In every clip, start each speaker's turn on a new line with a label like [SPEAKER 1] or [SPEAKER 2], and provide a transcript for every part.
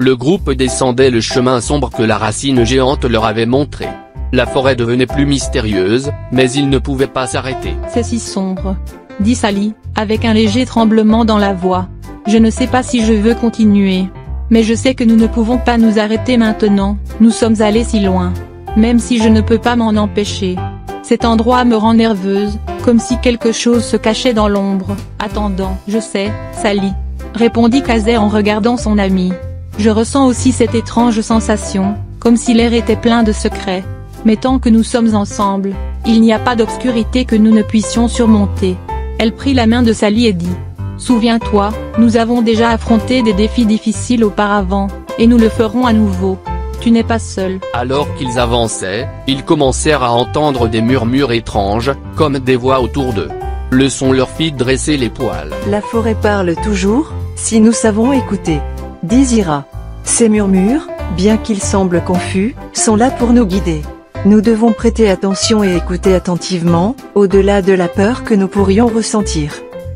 [SPEAKER 1] Le groupe descendait le chemin sombre que la racine géante leur avait montré. La forêt devenait plus mystérieuse, mais ils ne pouvaient pas s'arrêter.
[SPEAKER 2] C'est si sombre, dit Sally, avec un léger tremblement dans la voix. Je ne sais pas si je veux continuer. Mais je sais que nous ne pouvons pas nous arrêter maintenant, nous sommes allés si loin. Même si je ne peux pas m'en empêcher. Cet endroit me rend nerveuse, comme si quelque chose se cachait dans l'ombre. Attendant, je sais, Sally, répondit Kazé en regardant son ami. Je ressens aussi cette étrange sensation, comme si l'air était plein de secrets. Mais tant que nous sommes ensemble, il n'y a pas d'obscurité que nous ne puissions surmonter. Elle prit la main de Sally et dit. Souviens-toi, nous avons déjà affronté des défis difficiles auparavant, et nous le ferons à nouveau. Tu n'es pas seul.
[SPEAKER 1] Alors qu'ils avançaient, ils commencèrent à entendre des murmures étranges, comme des voix autour d'eux. Le son leur fit dresser les poils.
[SPEAKER 3] La forêt parle toujours, si nous savons écouter. Dit Zira. Ces murmures, bien qu'ils semblent confus, sont là pour nous guider. Nous devons prêter attention et écouter attentivement, au-delà de la peur que nous pourrions ressentir.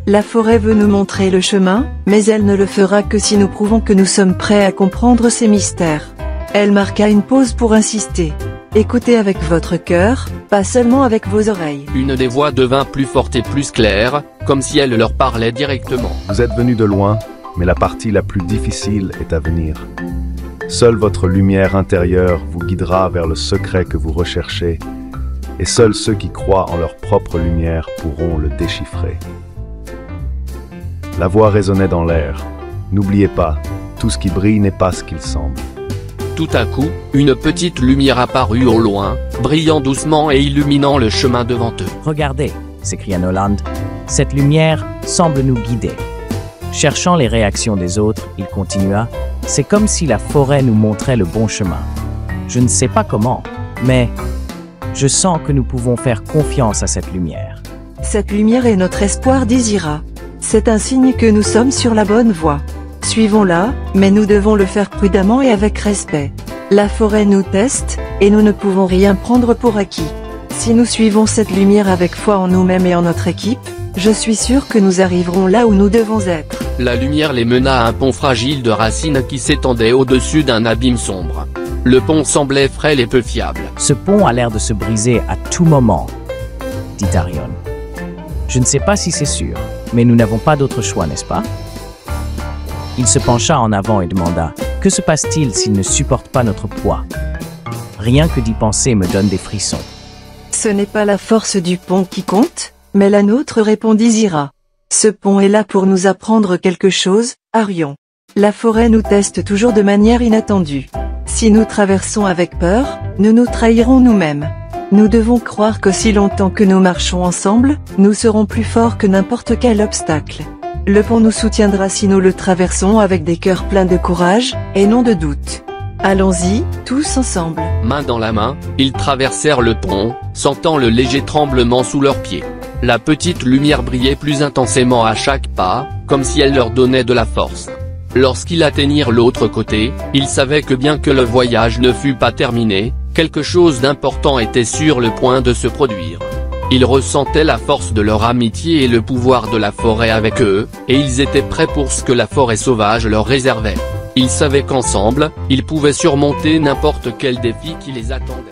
[SPEAKER 3] La forêt veut nous montrer le chemin, mais elle ne le fera que si nous prouvons que nous sommes prêts à comprendre ces mystères. Elle marqua une pause pour insister. Écoutez avec votre cœur, pas seulement avec vos oreilles.
[SPEAKER 1] Une des voix devint plus forte et plus claire, comme si elle leur parlait directement.
[SPEAKER 4] Vous êtes venus de loin, mais la partie la plus difficile est à venir. Seule votre lumière intérieure vous guidera vers le secret que vous recherchez, et seuls ceux qui croient en leur propre lumière pourront le déchiffrer. La voix résonnait dans l'air. N'oubliez pas, tout ce qui brille n'est pas ce qu'il semble.
[SPEAKER 1] Tout à coup, une petite lumière apparut au loin, brillant doucement et illuminant le chemin devant eux.
[SPEAKER 5] Regardez, s'écria Noland, cette lumière semble nous guider. Cherchant les réactions des autres, il continua, c'est comme si la forêt nous montrait le bon chemin. Je ne sais pas comment, mais je sens que nous pouvons faire confiance à cette lumière.
[SPEAKER 3] Cette lumière est notre espoir, dit Zira. C'est un signe que nous sommes sur la bonne voie. Suivons-la, mais nous devons le faire prudemment et avec respect. La forêt nous teste, et nous ne pouvons rien prendre pour acquis. Si nous suivons cette lumière avec foi en nous-mêmes et en notre équipe, je suis sûr que nous arriverons là où nous devons être.
[SPEAKER 1] La lumière les mena à un pont fragile de racines qui s'étendait au-dessus d'un abîme sombre. Le pont semblait frêle et peu fiable.
[SPEAKER 5] Ce pont a l'air de se briser à tout moment, dit Arion. Je ne sais pas si c'est sûr, mais nous n'avons pas d'autre choix, n'est-ce pas? Il se pencha en avant et demanda, que se passe-t-il s'il ne supporte pas notre poids? Rien que d'y penser me donne des frissons.
[SPEAKER 3] Ce n'est pas la force du pont qui compte, mais la nôtre, répondit Zira. Ce pont est là pour nous apprendre quelque chose, Arion. La forêt nous teste toujours de manière inattendue. Si nous traversons avec peur, nous nous trahirons nous-mêmes. Nous devons croire qu'aussi longtemps que nous marchons ensemble, nous serons plus forts que n'importe quel obstacle. Le pont nous soutiendra si nous le traversons avec des cœurs pleins de courage, et non de doute. Allons-y, tous ensemble.
[SPEAKER 1] Main dans la main, ils traversèrent le pont, sentant le léger tremblement sous leurs pieds. La petite lumière brillait plus intensément à chaque pas, comme si elle leur donnait de la force. Lorsqu'ils atteignirent l'autre côté, ils savaient que bien que le voyage ne fût pas terminé, quelque chose d'important était sur le point de se produire. Ils ressentaient la force de leur amitié et le pouvoir de la forêt avec eux, et ils étaient prêts pour ce que la forêt sauvage leur réservait. Ils savaient qu'ensemble, ils pouvaient surmonter n'importe quel défi qui les attendait.